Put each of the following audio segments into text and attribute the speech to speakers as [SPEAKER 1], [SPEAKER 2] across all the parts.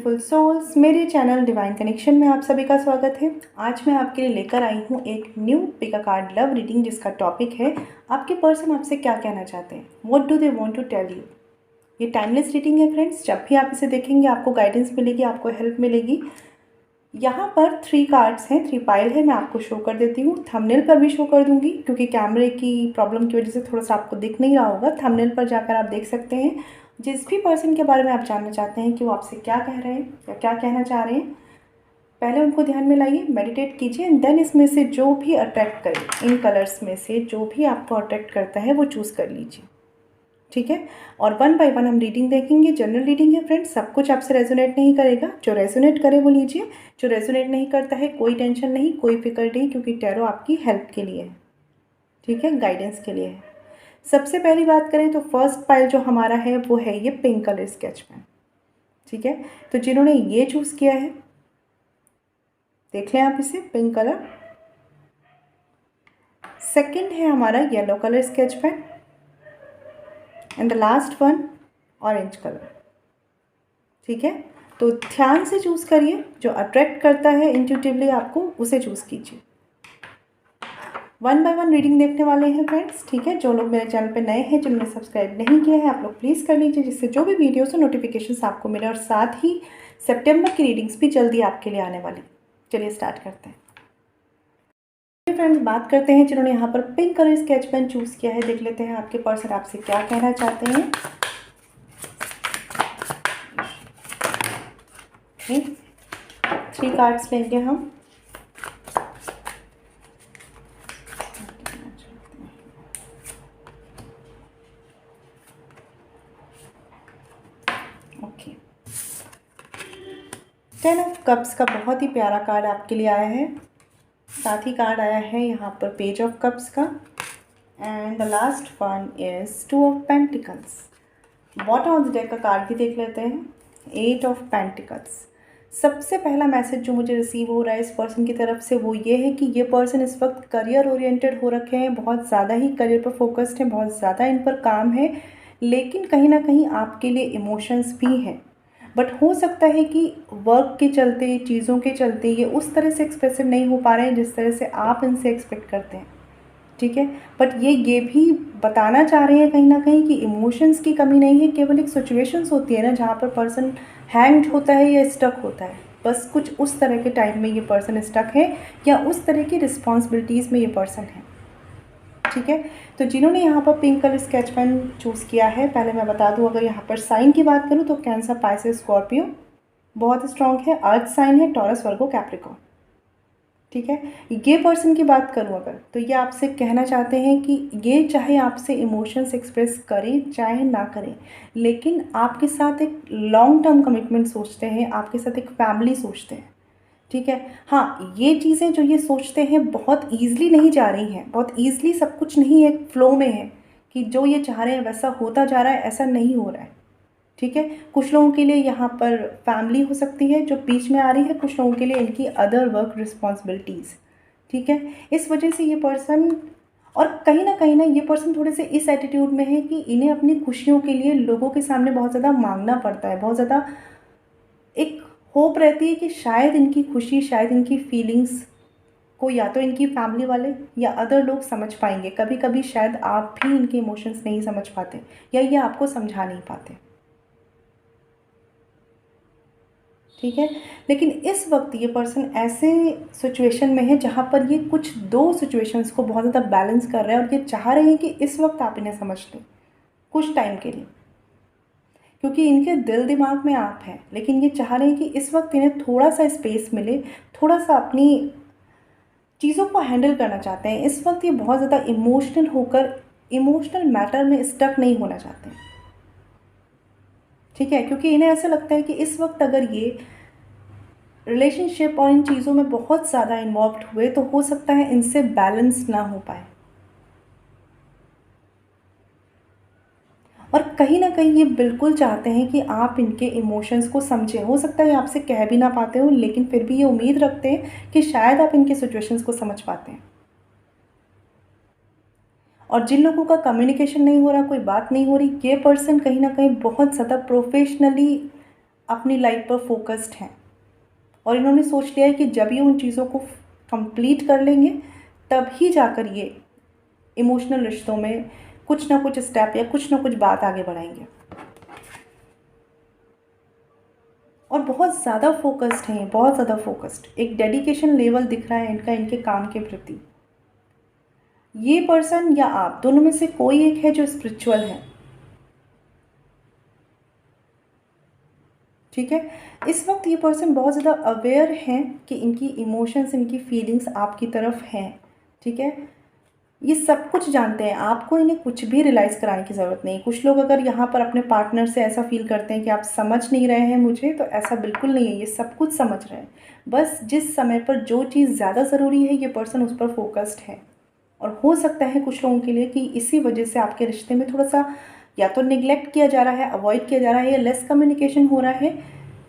[SPEAKER 1] Beautiful souls, मेरे channel divine connection में आप सभी का स्वागत है। आज मैं आपके लिए लेकर आई हूँ एक new pick a card love reading, जिसका टॉपिक है आपके पर्सन आपसे क्या कहना चाहते हैं। What do they want to tell you. ये टाइमलेस रीडिंग है फ्रेंड्स। जब भी आप इसे देखेंगे आपको गाइडेंस मिलेगी, आपको हेल्प मिलेगी। यहाँ पर 3 कार्ड्स हैं, 3 पाइल है। मैं आपको शो कर देती हूँ, थंबनेल पर भी शो कर दूँगी क्योंकि कैमरे की प्रॉब्लम की वजह से थोड़ा सा आपको दिख नहीं रहा होगा। थंबनेल पर जाकर आप देख सकते हैं। जिस भी पर्सन के बारे में आप जानना चाहते हैं कि वो आपसे क्या कह रहे हैं या क्या कहना चाह रहे हैं, पहले उनको ध्यान में लाइए, मेडिटेट कीजिए एंड देन इसमें से जो भी अट्रैक्ट करे, इन कलर्स में से जो भी आपको अट्रैक्ट करता है वो चूज़ कर लीजिए, ठीक है। और 1 बाय 1 हम रीडिंग देखेंगे। जनरल रीडिंग है फ्रेंड्स, सब कुछ आपसे रेजोनेट नहीं करेगा। जो रेजोनेट करे वो लीजिए, जो रेजोनेट नहीं करता है कोई टेंशन नहीं, कोई फिक्र नहीं, क्योंकि टैरो आपकी हेल्प के लिए है, ठीक है, गाइडेंस के लिए है। सबसे पहली बात करें तो फर्स्ट पाइल जो हमारा है वो है ये पिंक कलर स्केच पेन, ठीक है। तो जिन्होंने ये चूज़ किया है देख लें आप इसे, पिंक कलर। सेकंड है हमारा yellow colour sketch pen and the last one orange colour, ठीक है। तो ध्यान से चूज़ करिए, जो अट्रैक्ट करता है इंट्यूटिवली आपको उसे चूज़ कीजिए। 1 बाय 1 रीडिंग देखने वाले हैं फ्रेंड्स, ठीक है। जो लोग मेरे चैनल पे नए हैं, जिन्होंने सब्सक्राइब नहीं किया है, आप लोग प्लीज़ कर लीजिए, जिससे जो भी वीडियोस हो नोटिफिकेशंस आपको मिले। और साथ ही सितंबर की रीडिंग्स भी जल्दी आपके लिए आने वाली। चलिए स्टार्ट करते हैं फ्रेंड्स। बात करते हैं जिन्होंने यहाँ पर pink colour sketch pen choose किया है। देख लेते हैं आपके पर्सन आपसे क्या कहना चाहते हैं। 3 कार्ड्स लेंगे हम। ओके, 10 ऑफ कप्स का बहुत ही प्यारा कार्ड आपके लिए आया है। साथ ही कार्ड आया है यहाँ पर पेज ऑफ कप्स का and the last one is 2 of pentacles. Bottom of the deck का कार्ड भी देख लेते हैं, 8 ऑफ पेंटिकल्स। सबसे पहला मैसेज जो मुझे रिसीव हो रहा है इस पर्सन की तरफ से वो ये है कि ये पर्सन इस वक्त करियर ओरिएंटेड हो रखे हैं, बहुत ज़्यादा ही करियर पर फोकस्ड हैं, बहुत ज़्यादा इन पर काम है, लेकिन कहीं ना कहीं आपके लिए इमोशंस भी हैं। बट हो सकता है कि वर्क के चलते, चीज़ों के चलते ये उस तरह से एक्सप्रेसिव नहीं हो पा रहे हैं जिस तरह से आप इनसे एक्सपेक्ट करते हैं, ठीक है। बट ये भी बताना चाह रहे हैं कहीं ना कहीं कि इमोशंस की कमी नहीं है, केवल एक सिचुएशंस होती है ना जहाँ पर पर्सन हैंग्ड होता है या स्टक होता है। बस कुछ उस तरह के टाइम में ये पर्सन स्टक है या उस तरह की रिस्पॉन्सिबिलिटीज़ में ये पर्सन है, ठीक है। तो जिन्होंने यहाँ पर pink colour sketch pen choose किया है, पहले मैं बता दूँ, अगर यहाँ पर साइन की बात करूँ तो कैंसर, पाइसेस, स्कॉर्पियो बहुत स्ट्रॉन्ग है। अर्थ साइन है टॉरस, वर्गो, कैप्रिकॉर्न, ठीक है। ये पर्सन की बात करूँ अगर, तो ये आपसे कहना चाहते हैं कि ये चाहे आपसे इमोशंस एक्सप्रेस करें चाहे ना करें, लेकिन आपके साथ एक लॉन्ग टर्म कमिटमेंट सोचते हैं, आपके साथ एक फैमिली सोचते हैं, ठीक है। हाँ, ये चीज़ें जो ये सोचते हैं बहुत ईज़िली नहीं जा रही हैं, बहुत ईज़िली सब कुछ नहीं एक फ़्लो में है कि जो ये चाह रहे हैं वैसा होता जा रहा है, ऐसा नहीं हो रहा है, ठीक है। कुछ लोगों के लिए यहाँ पर फैमिली हो सकती है जो बीच में आ रही है, कुछ लोगों के लिए इनकी अदर वर्क रिस्पॉन्सिबिलिटीज़, ठीक है। इस वजह से ये पर्सन, और कहीं ना ये पर्सन थोड़े से इस एटीट्यूड में है कि इन्हें अपनी खुशियों के लिए लोगों के सामने बहुत ज़्यादा मांगना पड़ता है, बहुत ज़्यादा एक होप रहती है कि शायद इनकी खुशी, शायद इनकी फीलिंग्स को या तो इनकी फैमिली वाले या अदर लोग समझ पाएंगे। कभी कभी शायद आप भी इनके इमोशंस नहीं समझ पाते या ये आपको समझा नहीं पाते, ठीक है। लेकिन इस वक्त ये पर्सन ऐसे सिचुएशन में है जहाँ पर ये कुछ 2 सिचुएशंस को बहुत ज़्यादा बैलेंस कर रहे हैं और ये चाह रहे हैं कि इस वक्त आप इन्हें समझ लें कुछ टाइम के लिए, क्योंकि इनके दिल दिमाग में आप हैं, लेकिन ये चाह रहे हैं कि इस वक्त इन्हें थोड़ा सा स्पेस मिले, थोड़ा सा अपनी चीज़ों को हैंडल करना चाहते हैं। इस वक्त ये बहुत ज़्यादा इमोशनल होकर इमोशनल मैटर में स्टक नहीं होना चाहते हैं, ठीक है। क्योंकि इन्हें ऐसा लगता है कि इस वक्त अगर ये रिलेशनशिप और इन चीज़ों में बहुत ज़्यादा इन्वॉल्व हुए तो हो सकता है इनसे बैलेंस ना हो पाए, और कहीं ना कहीं ये बिल्कुल चाहते हैं कि आप इनके इमोशंस को समझें। हो सकता है आपसे कह भी ना पाते हो, लेकिन फिर भी ये उम्मीद रखते हैं कि शायद आप इनके सिचुएशंस को समझ पाते हैं। और जिन लोगों का कम्युनिकेशन नहीं हो रहा, कोई बात नहीं हो रही, ये पर्सन कहीं ना कहीं बहुत ज़्यादा प्रोफेशनली अपनी लाइफ पर फोकस्ड हैं और इन्होंने सोच लिया है कि जब ये उन चीज़ों को कंप्लीट कर लेंगे तभी जाकर ये इमोशनल रिश्तों में कुछ ना कुछ स्टेप या कुछ ना कुछ बात आगे बढ़ाएंगे। और बहुत ज़्यादा फोकस्ड हैं, बहुत ज़्यादा फोकस्ड, एक डेडिकेशन लेवल दिख रहा है इनका इनके काम के प्रति। ये पर्सन या आप दोनों में से कोई एक है जो स्पिरिचुअल है, ठीक है। इस वक्त ये पर्सन बहुत ज़्यादा अवेयर हैं कि इनकी इमोशंस, इनकी फीलिंग्स आपकी तरफ हैं, ठीक है। ये सब कुछ जानते हैं, आपको इन्हें कुछ भी रियलाइज़ कराने की ज़रूरत नहीं। कुछ लोग अगर यहाँ पर अपने पार्टनर से ऐसा फील करते हैं कि आप समझ नहीं रहे हैं मुझे, तो ऐसा बिल्कुल नहीं है, ये सब कुछ समझ रहे हैं। बस जिस समय पर जो चीज़ ज़्यादा ज़रूरी है ये पर्सन उस पर फोकस्ड है। और हो सकता है कुछ लोगों के लिए कि इसी वजह से आपके रिश्ते में थोड़ा सा या तो निगलेक्ट किया जा रहा है, अवॉइड किया जा रहा है, या लेस कम्युनिकेशन हो रहा है,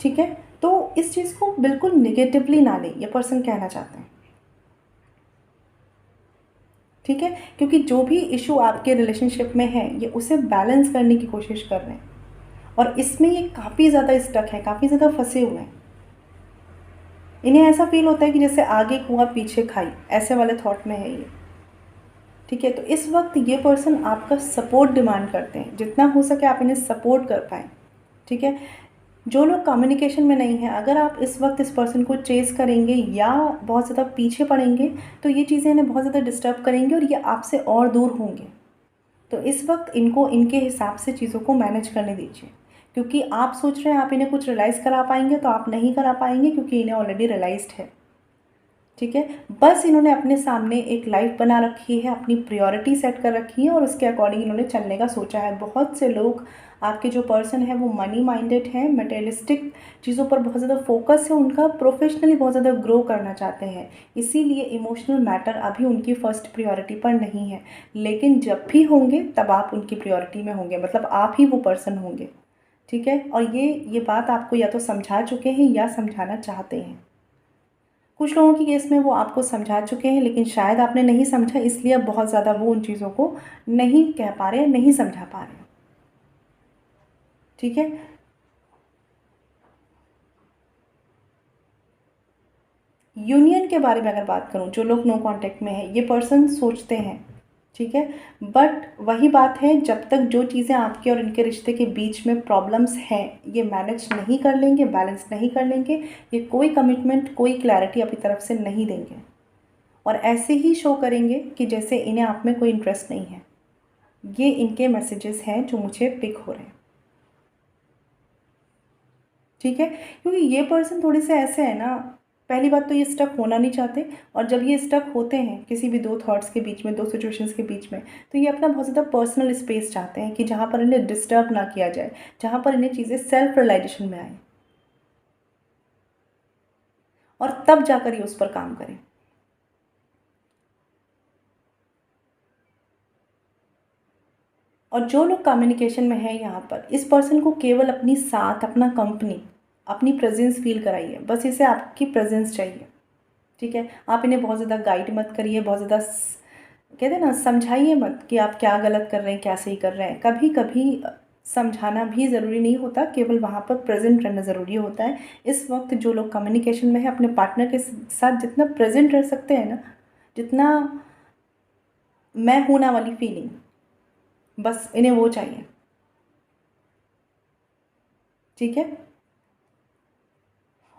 [SPEAKER 1] ठीक है। तो इस चीज़ को बिल्कुल निगेटिवली ना लें, ये पर्सन कहना चाहते हैं, ठीक है। क्योंकि जो भी इशू आपके रिलेशनशिप में है ये उसे बैलेंस करने की कोशिश कर रहे हैं और इसमें ये काफ़ी ज़्यादा स्टक है, काफ़ी ज़्यादा फंसे हुए हैं। इन्हें ऐसा फील होता है कि जैसे आगे कुआं पीछे खाई, ऐसे वाले थॉट में है ये, ठीक है। तो इस वक्त ये पर्सन आपका सपोर्ट डिमांड करते हैं, जितना हो सके आप इन्हें सपोर्ट कर पाएँ, ठीक है। जो लोग कम्युनिकेशन में नहीं हैं, अगर आप इस वक्त इस पर्सन को चेस करेंगे या बहुत ज़्यादा पीछे पड़ेंगे तो ये चीज़ें इन्हें बहुत ज़्यादा डिस्टर्ब करेंगी और ये आपसे और दूर होंगे। तो इस वक्त इनको इनके हिसाब से चीज़ों को मैनेज करने दीजिए, क्योंकि आप सोच रहे हैं आप इन्हें कुछ रियलाइज़ करा पाएंगे, तो आप नहीं करा पाएंगे क्योंकि इन्हें ऑलरेडी रियलाइज्ड है, ठीक है। बस इन्होंने अपने सामने एक लाइफ बना रखी है, अपनी प्रायोरिटी सेट कर रखी है और उसके अकॉर्डिंग इन्होंने चलने का सोचा है। बहुत से लोग, आपके जो पर्सन है वो मनी माइंडेड हैं, मटेरियलिस्टिक चीज़ों पर बहुत ज़्यादा फोकस है उनका, प्रोफेशनली बहुत ज़्यादा ग्रो करना चाहते हैं, इसीलिए इमोशनल मैटर अभी उनकी फ़र्स्ट प्रायोरिटी पर नहीं है। लेकिन जब भी होंगे तब आप उनकी प्रायोरिटी में होंगे, मतलब आप ही वो पर्सन होंगे, ठीक है। और ये बात आपको या तो समझा चुके हैं या समझाना चाहते हैं। कुछ लोगों की केस में वो आपको समझा चुके हैं, लेकिन शायद आपने नहीं समझा, इसलिए अब बहुत ज़्यादा वो उन चीज़ों को नहीं कह पा रहे, नहीं समझा पा रहे, ठीक है। यूनियन के बारे में अगर बात करूं, जो लोग नो कांटेक्ट में है, ये पर्सन सोचते हैं, ठीक है। बट वही बात है, जब तक जो चीज़ें आपके और इनके रिश्ते के बीच में प्रॉब्लम्स हैं ये मैनेज नहीं कर लेंगे, बैलेंस नहीं कर लेंगे, ये कोई कमिटमेंट, कोई क्लैरिटी अपनी तरफ से नहीं देंगे और ऐसे ही शो करेंगे कि जैसे इन्हें आप में कोई इंटरेस्ट नहीं है। ये इनके मैसेजेस हैं जो मुझे पिक हो रहे हैं, ठीक है। क्योंकि ये पर्सन थोड़े से ऐसे है ना, पहली बात तो ये स्टक होना नहीं चाहते, और जब ये स्टक होते हैं किसी भी दो थॉट्स के बीच में, दो सिचुएशंस के बीच में, तो ये अपना बहुत ज़्यादा पर्सनल स्पेस चाहते हैं कि जहाँ पर इन्हें डिस्टर्ब ना किया जाए, जहाँ पर इन्हें चीज़ें सेल्फ रियलाइजेशन में आए और तब जाकर ये उस पर काम करें। और जो लोग कम्युनिकेशन में है यहाँ पर, इस पर्सन को केवल अपनी साथ, अपना कंपनी, अपनी प्रेजेंस फील कराइए, बस इसे आपकी प्रेजेंस चाहिए, ठीक है। आप इन्हें बहुत ज़्यादा गाइड मत करिए, बहुत ज़्यादा कहते हैं ना, समझाइए मत कि आप क्या गलत कर रहे हैं, क्या सही कर रहे हैं। कभी कभी समझाना भी ज़रूरी नहीं होता, केवल वहाँ पर प्रेजेंट रहना ज़रूरी होता है। इस वक्त जो लोग कम्युनिकेशन में है, अपने पार्टनर के साथ जितना प्रेजेंट रह सकते हैं ना, जितना मैं हूँ ना वाली फीलिंग, बस इन्हें वो चाहिए, ठीक है।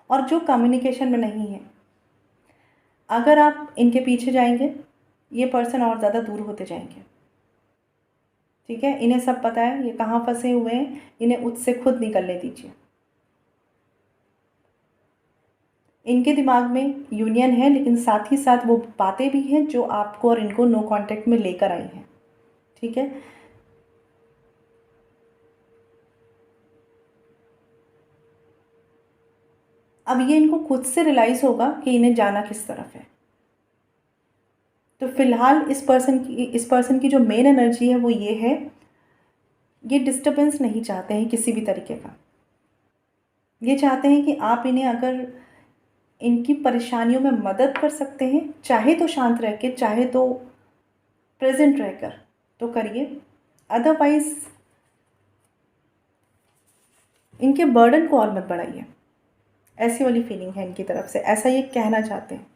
[SPEAKER 1] और जो कम्युनिकेशन में नहीं है, अगर आप इनके पीछे जाएंगे ये पर्सन और ज़्यादा दूर होते जाएंगे, ठीक है। इन्हें सब पता है ये कहाँ फंसे हुए हैं, इन्हें उससे खुद निकलने दीजिए। इनके दिमाग में यूनियन है, लेकिन साथ ही साथ वो बातें भी हैं जो आपको और इनको नो कांटेक्ट में लेकर आई हैं, ठीक है। अब ये इनको खुद से रियलाइज़ होगा कि इन्हें जाना किस तरफ है। तो फिलहाल इस पर्सन की जो मेन एनर्जी है वो ये है, ये डिस्टरबेंस नहीं चाहते हैं किसी भी तरीके का। ये चाहते हैं कि आप इन्हें अगर इनकी परेशानियों में मदद कर सकते हैं, चाहे तो शांत रह के, चाहे तो प्रेजेंट रहकर, तो करिए। अदरवाइज़ इनके बर्डन को और मत बढ़ाइए, ऐसी वाली फीलिंग है इनकी तरफ से, ऐसा ये कहना चाहते हैं।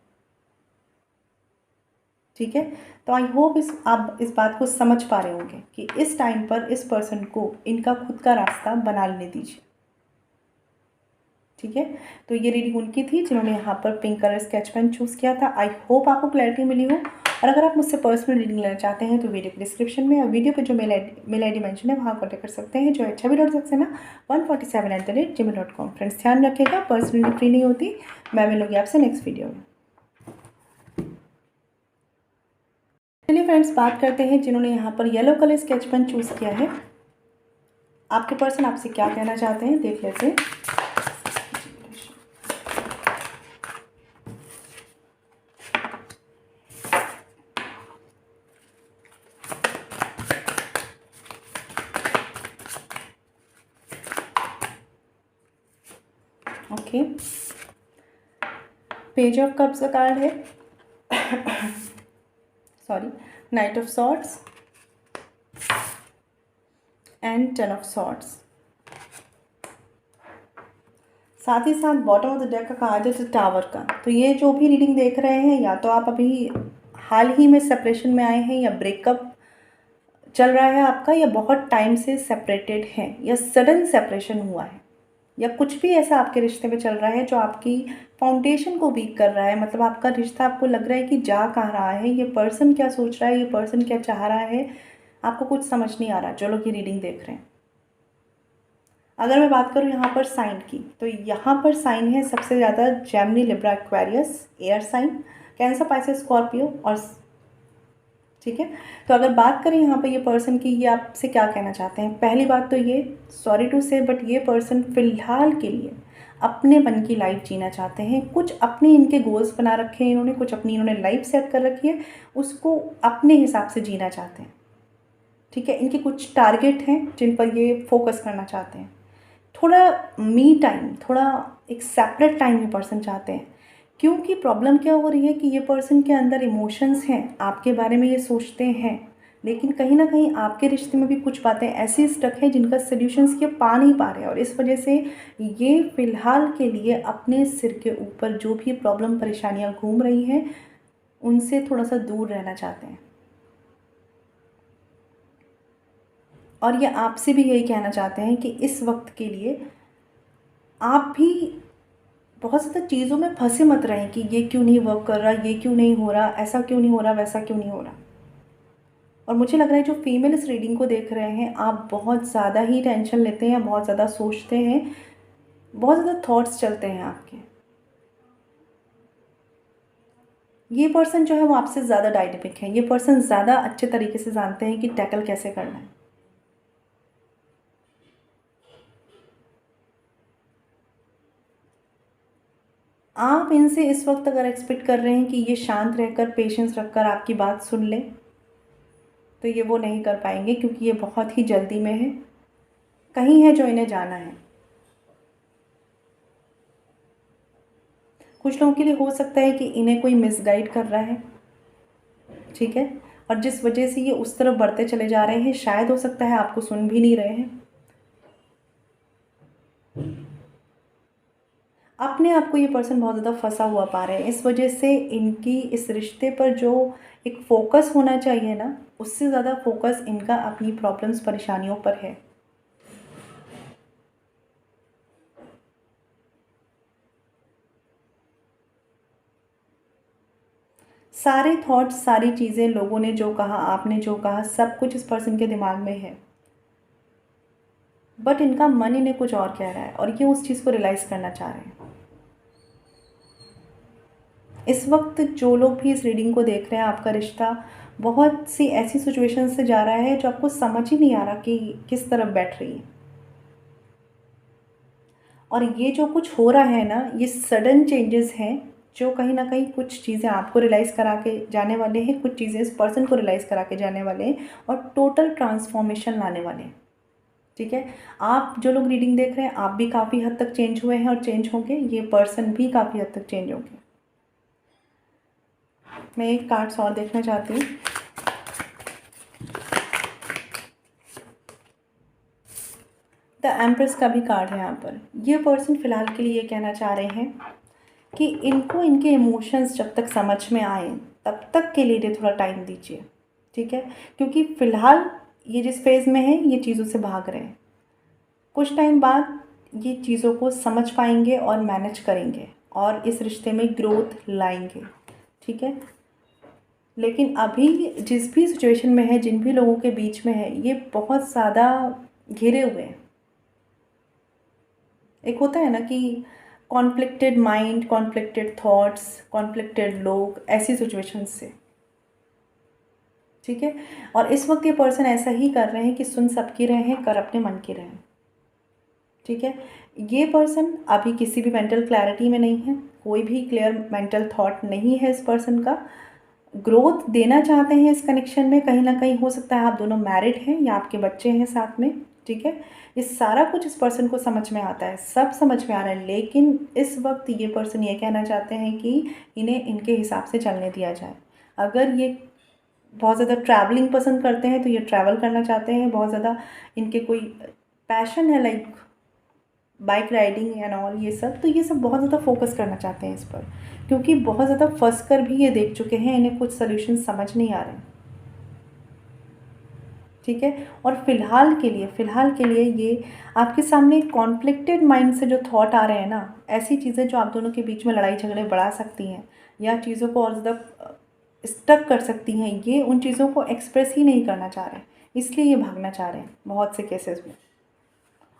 [SPEAKER 1] ठीक है, तो आई होप आप इस बात को समझ पा रहे होंगे कि इस टाइम पर इस पर्सन को इनका खुद का रास्ता बना लेने दीजिए। ठीक है, तो ये रीडिंग उनकी थी जिन्होंने यहाँ पर pink colour sketch pen choose किया था। आई होप आपको क्लैरिटी मिली हो, और अगर आप मुझसे पर्सनल रीडिंग लेना चाहते हैं तो वीडियो के डिस्क्रिप्शन में और वीडियो पे जो मेल आई डी मेंशन है वहाँ कॉन्टेक्ट कर सकते हैं, जो HB.Saxena147@gmail.com। फ्रेंड्स ध्यान रखिएगा, पर्सनली फ्री नहीं होती। मैं मिलूँगी आपसे नेक्स्ट वीडियो में। चलिए फ्रेंड्स, बात करते हैं जिन्होंने यहाँ पर yellow colour sketch pen choose किया है। आपके पर्सन आपसे क्या कहना चाहते हैं देख लेते हैं। ओके, पेज ऑफ कप्स का कार्ड है, sorry, night of swords and 10 of swords. साथ ही साथ बॉटम ऑफ द डेक का कार्ड है टावर का। तो ये जो भी रीडिंग देख रहे हैं, या तो आप अभी हाल ही में सेपरेशन में आए हैं, या ब्रेकअप चल रहा है आपका, या बहुत टाइम से सेपरेटेड हैं, या सडन सेपरेशन हुआ है, या कुछ भी ऐसा आपके रिश्ते में चल रहा है जो आपकी फाउंडेशन को वीक कर रहा है। मतलब आपका रिश्ता आपको लग रहा है कि जा कहाँ रहा है, ये पर्सन क्या सोच रहा है, ये पर्सन क्या चाह रहा है, आपको कुछ समझ नहीं आ रहा जो लोग ये रीडिंग देख रहे हैं। अगर मैं बात करूँ यहाँ पर साइन की, तो यहाँ पर साइन है सबसे ज़्यादा Gemini, Libra, Aquarius, air sign, Cancer, Pisces, Scorpio और ठीक है। तो अगर बात करें यहाँ पर ये पर्सन की, ये आपसे क्या कहना चाहते हैं। पहली बात तो ये, सॉरी टू से, बट ये पर्सन फ़िलहाल के लिए अपने मन की लाइफ जीना चाहते हैं। कुछ अपने इनके गोल्स बना रखे हैं इन्होंने, कुछ अपनी इन्होंने लाइफ सेट कर रखी है, उसको अपने हिसाब से जीना चाहते हैं। ठीक है, इनके कुछ टारगेट हैं जिन पर ये फोकस करना चाहते हैं। थोड़ा मी टाइम, थोड़ा एक सेपरेट टाइम ये पर्सन चाहते हैं। क्योंकि प्रॉब्लम क्या हो रही है कि ये पर्सन के अंदर इमोशंस हैं, आपके बारे में ये सोचते हैं, लेकिन कहीं ना कहीं आपके रिश्ते में भी कुछ बातें ऐसी स्टक हैं जिनका सल्यूशंस ये पा नहीं पा रहे हैं, और इस वजह से ये फ़िलहाल के लिए अपने सिर के ऊपर जो भी प्रॉब्लम परेशानियां घूम रही हैं उनसे थोड़ा सा दूर रहना चाहते हैं। और ये आपसे भी यही कहना चाहते हैं कि इस वक्त के लिए आप भी बहुत ज़्यादा चीज़ों में फंसे मत रहें कि ये क्यों नहीं वर्क कर रहा, ये क्यों नहीं हो रहा, ऐसा क्यों नहीं हो रहा, वैसा क्यों नहीं हो रहा। और मुझे लग रहा है जो फीमेल इस रीडिंग को देख रहे हैं, आप बहुत ज़्यादा ही टेंशन लेते हैं, बहुत ज़्यादा सोचते हैं, बहुत ज़्यादा थॉट्स चलते हैं आपके। ये पर्सन जो है वो आपसे ज़्यादा डायनेमिक है। ये पर्सन ज़्यादा अच्छे तरीके से जानते हैं कि टैकल कैसे करना है। आप इनसे इस वक्त अगर एक्सपेक्ट कर रहे हैं कि ये शांत रहकर, पेशेंस रखकर आपकी बात सुन लें, तो ये वो नहीं कर पाएंगे, क्योंकि ये बहुत ही जल्दी में है, कहीं है जो इन्हें जाना है। कुछ लोगों के लिए हो सकता है कि इन्हें कोई मिसगाइड कर रहा है, ठीक है, और जिस वजह से ये उस तरफ बढ़ते चले जा रहे हैं, शायद हो सकता है आपको सुन भी नहीं रहे हैं। अपने आप को ये पर्सन बहुत ज़्यादा फंसा हुआ पा रहे हैं, इस वजह से इनकी इस रिश्ते पर जो एक फोकस होना चाहिए ना, उससे ज़्यादा फोकस इनका अपनी प्रॉब्लम्स, परेशानियों पर है। सारे थॉट्स, सारी चीज़ें, लोगों ने जो कहा, आपने जो कहा, सब कुछ इस पर्सन के दिमाग में है, बट इनका मन इन्हें कुछ और कह रहा है, और ये उस चीज़ को रियलाइज़ करना चाह रहे हैं। इस वक्त जो लोग भी इस रीडिंग को देख रहे हैं, आपका रिश्ता बहुत सी ऐसी सिचुएशन से जा रहा है जो आपको समझ ही नहीं आ रहा कि किस तरफ बैठ रही है। और ये जो कुछ हो रहा है ना, ये सडन चेंजेस हैं जो कहीं ना कहीं कुछ चीज़ें आपको रियलाइज़ करा के जाने वाले हैं, कुछ चीज़ें इस पर्सन को रियलाइज़ करा के जाने वाले हैं, और टोटल ट्रांसफॉर्मेशन लाने वाले हैं। ठीक है, आप जो लोग रीडिंग देख रहे हैं, आप भी काफ़ी हद तक चेंज हुए हैं और चेंज होंगे, ये पर्सन भी काफ़ी हद तक चेंज होंगे। मैं एक कार्ड्स और देखना चाहती हूँ। द एम्प्रेस का भी कार्ड है यहाँ पर। ये पर्सन फ़िलहाल के लिए ये कहना चाह रहे हैं कि इनको इनके इमोशंस जब तक समझ में आए तब तक के लिए थोड़ा टाइम दीजिए, ठीक है। क्योंकि फ़िलहाल ये जिस फेज़ में है ये चीज़ों से भाग रहे हैं, कुछ टाइम बाद ये चीज़ों को समझ पाएंगे और मैनेज करेंगे और इस रिश्ते में ग्रोथ लाएंगे, ठीक है। लेकिन अभी जिस भी सिचुएशन में है, जिन भी लोगों के बीच में है, ये बहुत ज़्यादा घिरे हुए हैं। एक होता है ना कि conflicted mind, conflicted thoughts, conflicted लोग, ऐसी सिचुएशंस से, ठीक है। और इस वक्त ये पर्सन ऐसा ही कर रहे हैं कि सुन सबकी रहे हैं, कर अपने मन की रहे हैं, ठीक है। ये पर्सन अभी किसी भी मेंटल क्लैरिटी में नहीं है, कोई भी क्लियर मेंटल थॉट नहीं है इस पर्सन का। ग्रोथ देना चाहते हैं इस कनेक्शन में, कहीं ना कहीं हो सकता है आप दोनों मैरिड हैं या आपके बच्चे हैं साथ में, ठीक है। ये सारा कुछ इस पर्सन को समझ में आता है, सब समझ में आ रहा है, लेकिन इस वक्त ये पर्सन ये कहना चाहते हैं कि इन्हें इनके हिसाब से चलने दिया जाए। अगर ये बहुत ज़्यादा ट्रैवलिंग पसंद करते हैं तो ये ट्रैवल करना चाहते हैं, बहुत ज़्यादा इनके कोई पैशन है like bike riding and all, ये सब, तो ये सब बहुत ज़्यादा फोकस करना चाहते हैं इस पर, क्योंकि बहुत ज़्यादा फंस कर भी ये देख चुके हैं, इन्हें कुछ सोल्यूशन समझ नहीं आ रहे हैं, ठीक है। और फ़िलहाल के लिए ये आपके सामने कॉन्फ्लिक्टेड माइंड से जो थॉट आ रहे हैं ना, ऐसी चीज़ें जो आप दोनों के बीच में लड़ाई झगड़े बढ़ा सकती हैं या चीज़ों को और ज़्यादा स्टक कर सकती हैं, ये उन चीज़ों को एक्सप्रेस ही नहीं करना चाह रहे हैं, इसलिए ये भागना चाह रहे हैं बहुत से केसेस में।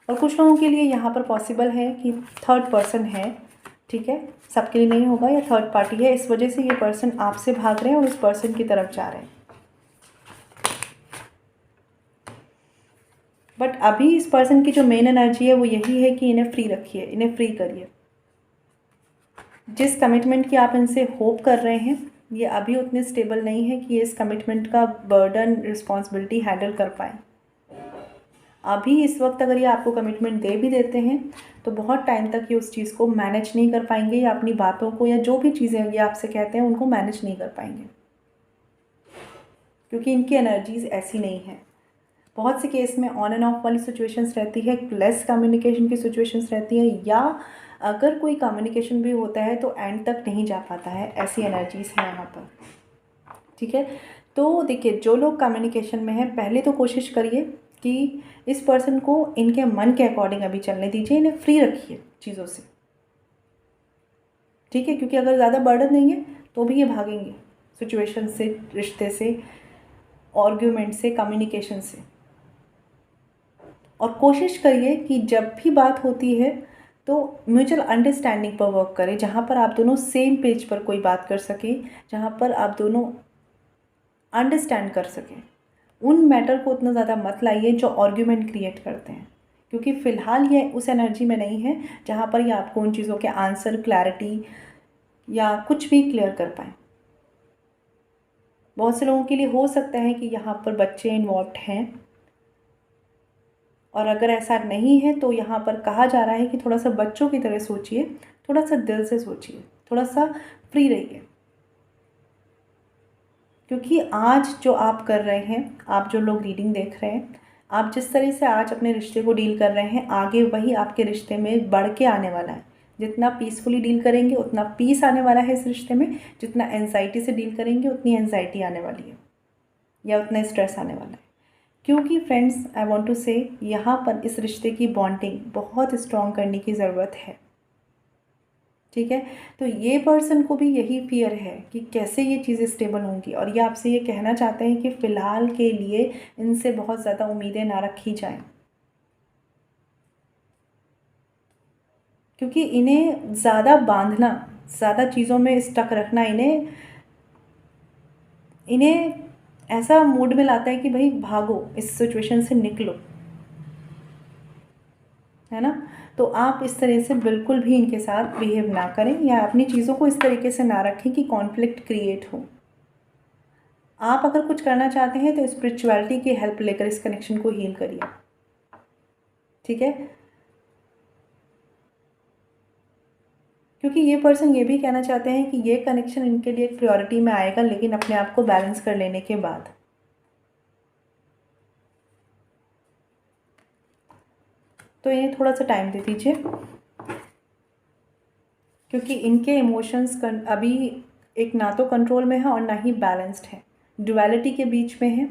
[SPEAKER 1] और कुछ लोगों के लिए यहाँ पर पॉसिबल है कि थर्ड पर्सन है, ठीक है, सबके लिए नहीं होगा, या थर्ड पार्टी है, इस वजह से ये पर्सन आपसे भाग रहे हैं और उस पर्सन की तरफ जा रहे हैं। बट अभी इस पर्सन की जो मेन एनर्जी है वो यही है कि इन्हें फ्री रखिए, इन्हें फ्री करिए। जिस कमिटमेंट की आप इनसे होप कर रहे हैं, ये अभी उतने स्टेबल नहीं है कि ये इस कमिटमेंट का बर्डन, रिस्पॉन्सिबिलिटी हैंडल कर पाए। अभी इस वक्त अगर ये आपको कमिटमेंट दे भी देते हैं तो बहुत टाइम तक ये उस चीज़ को मैनेज नहीं कर पाएंगे, या अपनी बातों को या जो भी चीज़ें ये आपसे कहते हैं उनको मैनेज नहीं कर पाएंगे, क्योंकि इनकी एनर्जीज ऐसी नहीं है। बहुत से केस में ऑन एंड ऑफ वाली सिचुएशंस रहती है, लेस कम्युनिकेशन की सिचुएशंस रहती है, या अगर कोई कम्युनिकेशन भी होता है तो एंड तक नहीं जा पाता है, ऐसी एनर्जीज हैं यहाँ पर, ठीक है। तो देखिए, जो लोग कम्युनिकेशन में हैं, पहले तो कोशिश करिए कि इस पर्सन को इनके मन के अकॉर्डिंग अभी चलने दीजिए, इन्हें फ्री रखिए चीज़ों से, ठीक है। क्योंकि अगर ज़्यादा बर्डन देंगे तो भी ये भागेंगे सिचुएशन से, रिश्ते से, आर्ग्यूमेंट से, कम्युनिकेशन से। और कोशिश करिए कि जब भी बात होती है तो म्यूचुअल अंडरस्टैंडिंग पर वर्क करें, जहाँ पर आप दोनों सेम पेज पर कोई बात कर सकें, जहाँ पर आप दोनों अंडरस्टैंड कर सकें। उन मैटर को उतना ज़्यादा मत लाइए जो आर्ग्यूमेंट क्रिएट करते हैं, क्योंकि फ़िलहाल ये उस एनर्जी में नहीं है जहाँ पर ये आपको उन चीज़ों के आंसर, क्लैरिटी या कुछ भी क्लियर कर पाएँ। बहुत से लोगों के लिए हो सकता है कि यहाँ पर बच्चे इन्वॉल्व हैं, और अगर ऐसा नहीं है तो यहाँ पर कहा जा रहा है कि थोड़ा सा बच्चों की तरह सोचिए, थोड़ा सा दिल से सोचिए, थोड़ा सा फ्री रहिए। क्योंकि आज जो आप कर रहे हैं, आप जो लोग रीडिंग देख रहे हैं, आप जिस तरह से आज अपने रिश्ते को डील कर रहे हैं, आगे वही आपके रिश्ते में बढ़ के आने वाला है। जितना पीसफुली डील करेंगे उतना पीस आने वाला है इस रिश्ते में, जितना एंजाइटी से डील करेंगे उतनी एंजाइटी आने वाली है, या उतना स्ट्रेस आने वाला है। क्योंकि फ्रेंड्स, आई वांट टू से, यहाँ पर इस रिश्ते की बॉन्डिंग बहुत स्ट्रॉन्ग करने की ज़रूरत है, ठीक है। तो ये पर्सन को भी यही फियर है कि कैसे ये चीज़ें स्टेबल होंगी, और ये आपसे ये कहना चाहते हैं कि फ़िलहाल के लिए इनसे बहुत ज़्यादा उम्मीदें ना रखी जाएं, क्योंकि इन्हें ज़्यादा बांधना, ज़्यादा चीज़ों में स्टक रखना इन्हें ऐसा मूड में लाता है कि भाई भागो, इस सिचुएशन से निकलो, है ना। तो आप इस तरह से बिल्कुल भी इनके साथ बिहेव ना करें, या अपनी चीज़ों को इस तरीके से ना रखें कि कॉन्फ्लिक्ट क्रिएट हो। आप अगर कुछ करना चाहते हैं तो स्पिरिचुअलिटी की हेल्प लेकर इस कनेक्शन को हील करिए, ठीक है। क्योंकि ये पर्सन ये भी कहना चाहते हैं कि ये कनेक्शन इनके लिए एक प्रायोरिटी में आएगा, लेकिन अपने आप को बैलेंस कर लेने के बाद। तो इन्हें थोड़ा सा टाइम दे दीजिए, क्योंकि इनके इमोशंस अभी एक ना तो कंट्रोल में है और ना ही बैलेंस्ड है, ड्युअलिटी के बीच में है।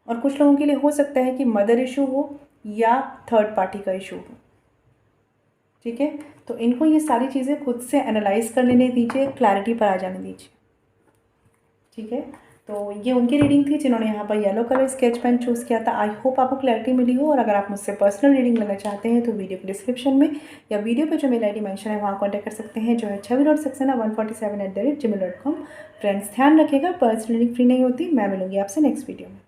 [SPEAKER 1] और कुछ लोगों के लिए हो सकता है कि मदर इशू हो या थर्ड पार्टी का इशू हो। ठीक है, तो इनको ये सारी चीज़ें खुद से एनालाइज कर लेने दीजिए, क्लैरिटी पर आ जाने दीजिए। ठीक है, तो ये उनकी रीडिंग थी जिन्होंने यहाँ पर yellow colour sketch pen choose किया था। आई होप आपको क्लैरिटी मिली हो। और अगर आप मुझसे पर्सनल रीडिंग लेना चाहते हैं तो वीडियो के डिस्क्रिप्शन में या वीडियो पे जो मेल ID मेंशन है वहाँ कॉन्टैक्ट कर सकते हैं, जो है chavi.saxena147@gmail.com। फ्रेंड्स ध्यान रखिएगा, पर्सनल रीडिंग फ्री नहीं होती। मैं मिलूंगी आपसे नेक्स्ट वीडियो में।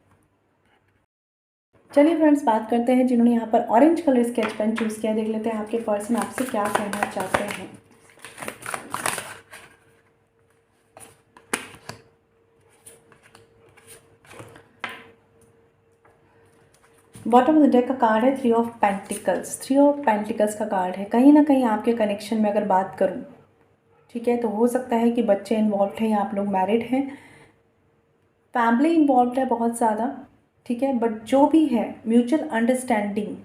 [SPEAKER 1] चलिए फ्रेंड्स, बात करते हैं जिन्होंने यहाँ पर orange colour sketch pen choose किया। देख लेते हैं आपके पर्सन आपसे क्या कहना चाहते हैं। बॉटम ऑफ द डेक का कार्ड है 3 ऑफ पेंटिकल्स। 3 ऑफ पेंटिकल्स का कार्ड है। कहीं ना कहीं आपके कनेक्शन में अगर बात करूँ, ठीक है, तो हो सकता है कि बच्चे इन्वॉल्व हैं या आप लोग मैरिड हैं, फैमिली इन्वॉल्व है बहुत ज़्यादा। ठीक है, बट जो भी है म्यूचुअल अंडरस्टैंडिंग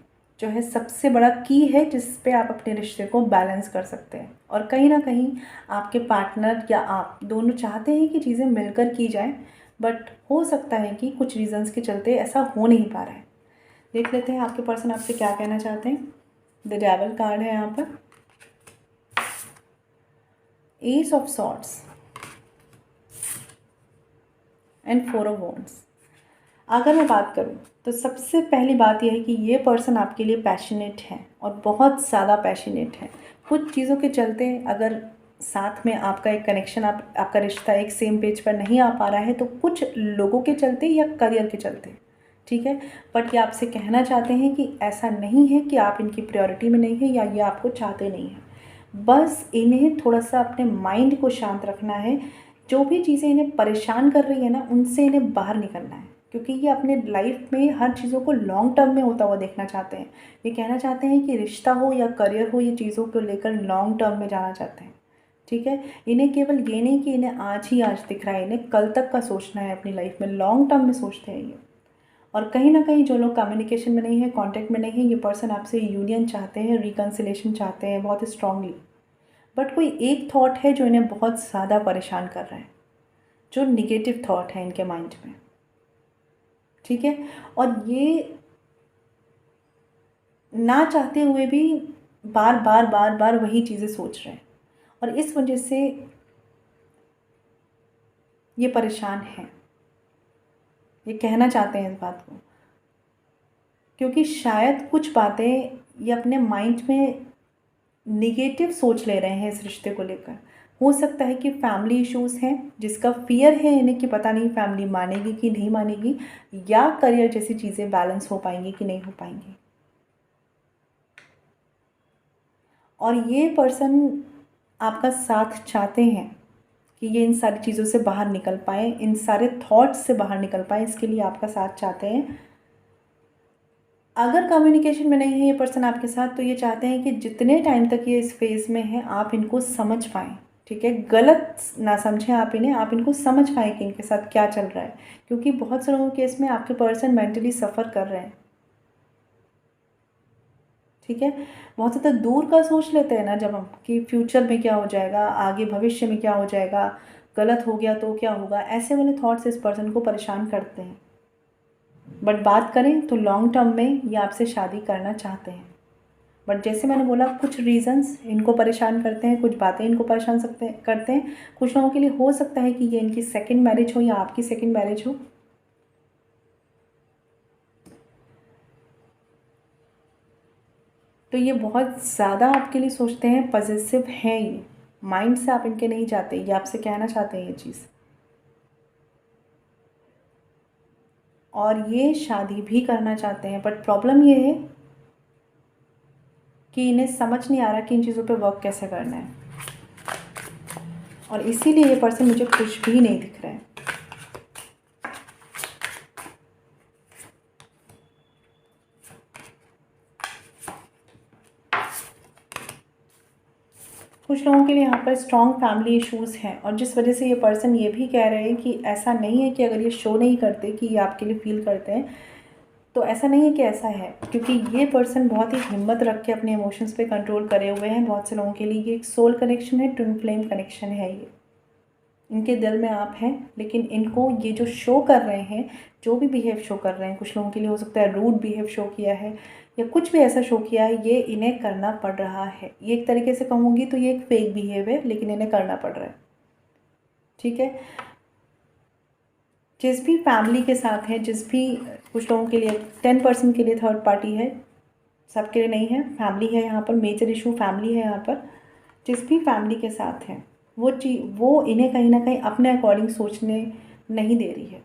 [SPEAKER 1] जो है सबसे बड़ा की है जिस पे आप अपने रिश्ते को बैलेंस कर सकते हैं। और कहीं ना कहीं आपके पार्टनर या आप दोनों चाहते हैं कि चीज़ें मिलकर की जाएं, बट हो सकता है कि कुछ रीजंस के चलते ऐसा हो नहीं पा रहा है। देख लेते हैं आपके पर्सन आपसे क्या कहना चाहते हैं। द डेविल कार्ड है यहाँ पर, S of swords and 4 of wands. अगर मैं बात करूँ तो सबसे पहली बात यह है कि ये पर्सन आपके लिए पैशनेट है और बहुत ज़्यादा पैशनेट है। कुछ चीज़ों के चलते अगर साथ में आपका एक कनेक्शन, आपका रिश्ता एक सेम पेज पर नहीं आ पा रहा है, तो कुछ लोगों के चलते या करियर के चलते। ठीक है, बट ये आपसे कहना चाहते हैं कि ऐसा नहीं है कि आप इनकी प्रायोरिटी में नहीं है या ये आपको चाहते नहीं हैं। बस इन्हें थोड़ा सा अपने माइंड को शांत रखना है। जो भी चीज़ें इन्हें परेशान कर रही है ना, उनसे इन्हें बाहर निकलना है, क्योंकि ये अपने लाइफ में हर चीज़ों को लॉन्ग टर्म में होता हुआ देखना चाहते हैं। ये कहना चाहते हैं कि रिश्ता हो या करियर हो, ये चीज़ों को लेकर लॉन्ग टर्म में जाना चाहते हैं। ठीक है, इन्हें केवल ये नहीं कि इन्हें आज ही आज दिख रहा है, इन्हें कल तक का सोचना है अपनी लाइफ में, लॉन्ग टर्म में सोचते हैं ये। और कहीं ना कहीं जो लोग कम्युनिकेशन में नहीं है, कांटेक्ट में नहीं है, ये पर्सन आपसे यूनियन चाहते हैं, रिकन्सिलेशन चाहते हैं बहुत स्ट्रांगली। बट कोई एक थॉट है जो इन्हें बहुत ज़्यादा परेशान कर रहा है, जो निगेटिव थॉट है इनके माइंड में। ठीक है, और ये ना चाहते हुए भी बार बार बार बार वही चीज़ें सोच रहे हैं, और इस वजह से ये परेशान हैं। ये कहना चाहते हैं इस बात को, क्योंकि शायद कुछ बातें ये अपने माइंड में निगेटिव सोच ले रहे हैं इस रिश्ते को लेकर। हो सकता है कि फैमिली इश्यूज़ हैं जिसका फियर है इन्हें कि पता नहीं फैमिली मानेगी कि नहीं मानेगी, या करियर जैसी चीज़ें बैलेंस हो पाएंगी कि नहीं हो पाएंगी। और ये पर्सन आपका साथ चाहते हैं कि ये इन सारी चीज़ों से बाहर निकल पाए, इन सारे थॉट्स से बाहर निकल पाए, इसके लिए आपका साथ चाहते हैं। अगर कम्युनिकेशन में नहीं है ये पर्सन आपके साथ, तो ये चाहते हैं कि जितने टाइम तक ये इस फेज़ में है आप इनको समझ पाएँ। ठीक है, गलत ना समझें आप इन्हें, आप इनको समझ पाएँ कि इनके साथ क्या चल रहा है, क्योंकि बहुत से लोगों के केस में आपके पर्सन मेंटली सफ़र कर रहे हैं। ठीक है, बहुत ज़्यादा दूर का सोच लेते हैं ना जब हम, कि फ्यूचर में क्या हो जाएगा, आगे भविष्य में क्या हो जाएगा, गलत हो गया तो क्या होगा, ऐसे वाले थॉट्स इस पर्सन को परेशान करते हैं। बट बात करें तो लॉन्ग टर्म में ये आपसे शादी करना चाहते हैं। बट जैसे मैंने बोला, कुछ रीज़न्स इनको परेशान करते हैं, कुछ बातें इनको परेशान करते हैं। कुछ लोगों के लिए हो सकता है कि ये इनकी सेकंड मैरिज हो या आपकी सेकंड मैरिज हो। तो ये बहुत ज़्यादा आपके लिए सोचते हैं, पॉजिटिव हैं ये, माइंड से आप इनके नहीं जाते, ये आपसे कहना चाहते हैं ये चीज़। और ये शादी भी करना चाहते हैं, बट प्रॉब्लम ये है कि इन्हें समझ नहीं आ रहा कि इन चीज़ों पे वर्क कैसे करना है, और इसीलिए ये पर्सन मुझे खुश भी नहीं दिख रहा है। कुछ लोगों के लिए यहाँ पर स्ट्रॉन्ग फैमिली इश्यूज़ हैं, और जिस वजह से ये पर्सन ये भी कह रहे हैं कि ऐसा नहीं है कि अगर ये शो नहीं करते कि ये आपके लिए फील करते हैं, तो ऐसा नहीं है कि ऐसा है, क्योंकि ये पर्सन बहुत ही हिम्मत रख के अपने इमोशंस पे कंट्रोल करे हुए हैं। बहुत से लोगों के लिए ये एक सोल कनेक्शन है, ट्विन फ्लेम कनेक्शन है। ये इनके दिल में आप हैं, लेकिन इनको ये जो शो कर रहे हैं, जो भी बिहेव शो कर रहे हैं, कुछ लोगों के लिए हो सकता है रूड बिहेव शो किया है या कुछ भी ऐसा शो किया है, ये इन्हें करना पड़ रहा है। ये एक तरीके से कहूँगी तो ये एक फेक बिहेव है, लेकिन इन्हें करना पड़ रहा है। ठीक है। जिस भी फैमिली के साथ है, जिस भी, कुछ लोगों के लिए 10% के लिए थर्ड पार्टी है, सबके लिए नहीं है। फैमिली है यहाँ पर, मेजर इशू फैमिली है यहाँ पर। जिस भी फैमिली के साथ है वो इन्हें कहीं ना कहीं अपने अकॉर्डिंग सोचने नहीं दे रही है।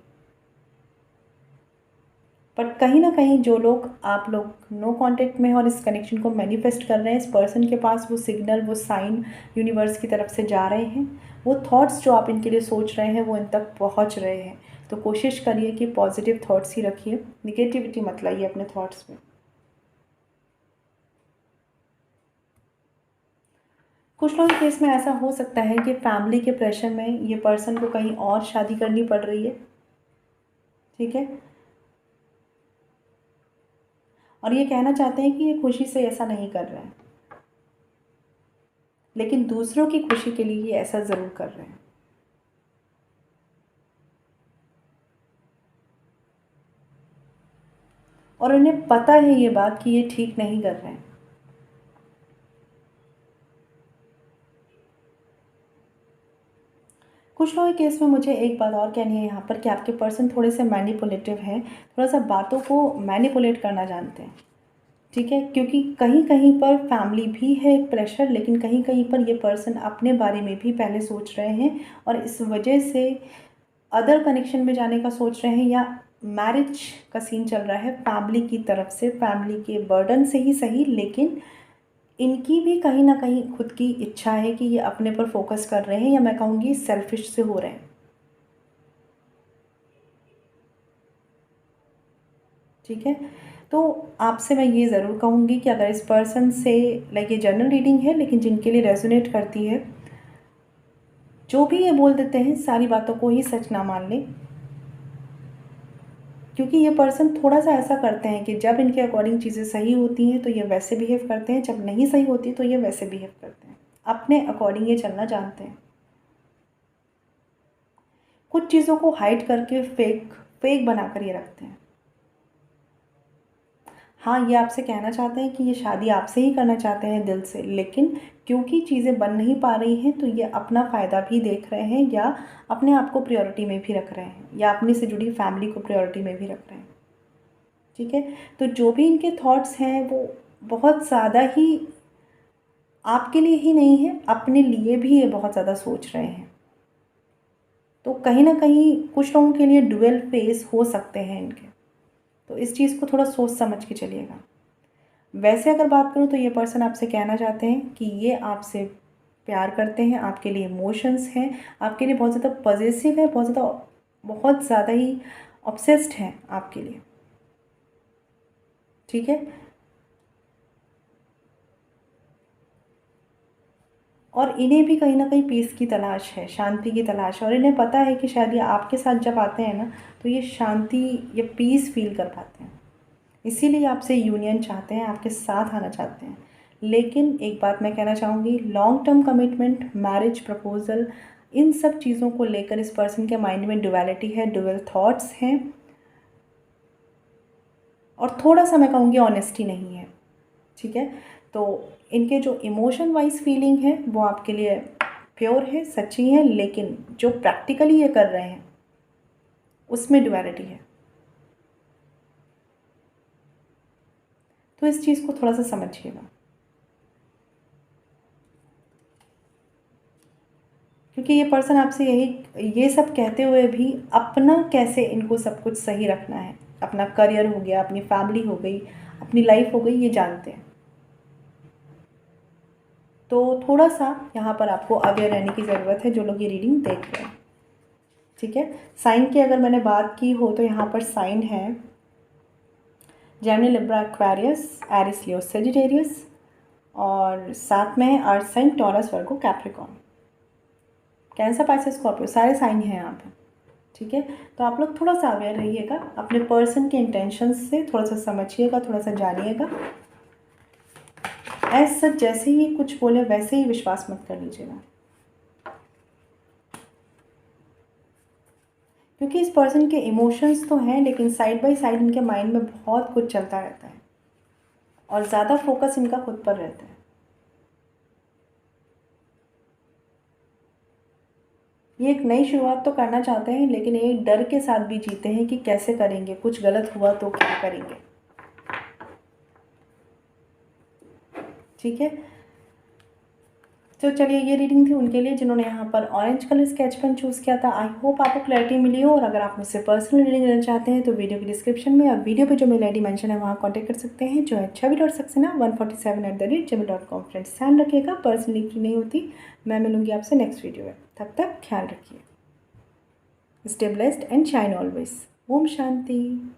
[SPEAKER 1] बट कहीं ना कहीं जो लोग, आप लोग नो कांटेक्ट में हैं और इस कनेक्शन को मैनिफेस्ट कर रहे हैं, इस पर्सन के पास वो सिग्नल, वो साइन यूनिवर्स की तरफ से जा रहे हैं। वो थॉट्स जो आप इनके लिए सोच रहे हैं वो इन तक पहुंच रहे हैं। तो कोशिश करिए कि पॉजिटिव थॉट्स ही रखिए, निगेटिविटी मत लाइए अपने थॉट्स में। कुछ लोगों के केस में ऐसा हो सकता है कि फैमिली के प्रेशर में ये पर्सन को कहीं और शादी करनी पड़ रही है। ठीक है। और ये कहना चाहते हैं कि ये खुशी से ऐसा नहीं कर रहे हैं, लेकिन दूसरों की खुशी के लिए ये ऐसा ज़रूर कर रहे हैं। और उन्हें पता है ये बात कि ये ठीक नहीं कर रहे हैं। कुछ लोगों के केस में मुझे एक बात और कहनी है यहाँ पर कि आपके पर्सन थोड़े से मैनिपुलेटिव हैं, थोड़ा सा बातों को मैनिपुलेट करना जानते हैं। ठीक है। क्योंकि कहीं कहीं पर फैमिली भी है एक प्रेशर, लेकिन कहीं कहीं पर ये पर्सन अपने बारे में भी पहले सोच रहे हैं और इस वजह से अदर कनेक्शन में जाने का सोच रहे हैं, या मैरिज का सीन चल रहा है फैमिली की तरफ से, फैमिली के बर्डन से ही सही, लेकिन इनकी भी कहीं ना कहीं खुद की इच्छा है कि ये अपने पर फोकस कर रहे हैं, या मैं कहूँगी सेल्फिश से हो रहे हैं। ठीक है। तो आपसे मैं ये ज़रूर कहूँगी कि अगर इस पर्सन से, लाइक ये जनरल रीडिंग है लेकिन जिनके लिए रेजोनेट करती है, जो भी ये बोल देते हैं सारी बातों को ही सच ना मान लें। क्योंकि ये पर्सन थोड़ा सा ऐसा करते हैं कि जब इनके अकॉर्डिंग चीज़ें सही होती हैं तो ये वैसे बिहेव करते हैं, जब नहीं सही होती तो ये वैसे बिहेव करते हैं। अपने अकॉर्डिंग ये चलना जानते हैं। कुछ चीज़ों को हाइड करके फेक फेक बना कर ये रखते हैं। हाँ, ये आपसे कहना चाहते हैं कि ये शादी आपसे ही करना चाहते हैं दिल से, लेकिन क्योंकि चीज़ें बन नहीं पा रही हैं तो ये अपना फ़ायदा भी देख रहे हैं, या अपने आप को प्रायोरिटी में भी रख रहे हैं, या अपने से जुड़ी फैमिली को प्रायोरिटी में भी रख रहे हैं। ठीक है। तो जो भी इनके थॉट्स हैं वो बहुत ज़्यादा ही आपके लिए ही नहीं है, अपने लिए भी ये बहुत ज़्यादा सोच रहे हैं। तो कहीं ना कहीं कुछ लोगों के लिए डुअल फेस हो सकते हैं इनके। तो इस चीज़ को थोड़ा सोच समझ के चलिएगा। वैसे अगर बात करूँ तो ये पर्सन आपसे कहना चाहते हैं कि ये आपसे प्यार करते हैं, आपके लिए इमोशंस हैं, आपके लिए बहुत ज़्यादा पॉजिटिव है, बहुत ज़्यादा ही ऑब्सेस्ड हैं आपके लिए। ठीक है। और इन्हें भी कहीं ना कहीं पीस की तलाश है, शांति की तलाश है, और इन्हें पता है कि शायद ये आपके साथ जब आते हैं ना तो ये शांति या पीस फील कर पाते हैं, इसीलिए आपसे यूनियन चाहते हैं, आपके साथ आना चाहते हैं। लेकिन एक बात मैं कहना चाहूँगी, long term commitment, marriage proposal, इन सब चीज़ों को लेकर इस पर्सन के माइंड में डुअलिटी है, डुअल थॉट्स हैं, और थोड़ा सा मैं कहूँगी ऑनेस्टी नहीं है। ठीक है। तो इनके जो इमोशन वाइज फीलिंग है वो आपके लिए प्योर है, सच्ची है, लेकिन जो प्रैक्टिकली ये कर रहे हैं उसमें डुअलिटी है। तो इस चीज़ को थोड़ा सा समझिएगा, क्योंकि ये पर्सन आपसे ये सब कहते हुए भी अपना कैसे इनको सब कुछ सही रखना है, अपना करियर हो गया, अपनी फैमिली हो गई, अपनी लाइफ हो गई, ये जानते हैं। तो थोड़ा सा यहाँ पर आपको अवेयर रहने की ज़रूरत है, जो लोग ये रीडिंग देख रहे हैं। ठीक है। साइन की अगर मैंने बात की हो तो यहाँ पर साइन है जेमिनी, लिब्रा, एक्वेरियस, एरिस, लियो, सेजिटेरियस, और साथ में है अर्थ साइन, टॉरस, वर्गो, कैप्रिकॉर्न, कैंसर, पाइसेस, स्कॉर्पियो, सारे साइन हैं यहाँ पे। ठीक है, तो आप लोग थोड़ा सा अवेयर रहिएगा, अपने पर्सन के इंटेंशंस से थोड़ा सा समझिएगा, थोड़ा सा जानिएगा। एज सच जैसे ही कुछ बोले वैसे ही विश्वास मत कर लीजिएगा, क्योंकि इस पर्सन के इमोशंस तो हैं लेकिन साइड बाय साइड इनके माइंड में बहुत कुछ चलता रहता है और ज़्यादा फोकस इनका खुद पर रहता है। ये एक नई शुरुआत तो करना चाहते हैं लेकिन ये डर के साथ भी जीते हैं कि कैसे करेंगे, कुछ गलत हुआ तो क्या करेंगे। ठीक है, तो चलिए ये रीडिंग थी उनके लिए जिन्होंने यहाँ पर orange colour sketch pen choose किया था। आई होप आपको क्लैरिटी मिली हो, और अगर आप मुझसे पर्सनल रीडिंग लेना चाहते हैं तो वीडियो की डिस्क्रिप्शन में और वीडियो पे जो मेल आईडी मेंशन है वहाँ कॉन्टैक्ट कर सकते हैं, जो है chavi.saxena147@gmail.com। फ्रेंड्स ध्यान रखिएगा, पर्सनली फ्री नहीं होती। मैं मिलूंगी आपसे नेक्स्ट वीडियो में, तब तक ख्याल रखिए। Stay blessed and shine always. ओम शांति।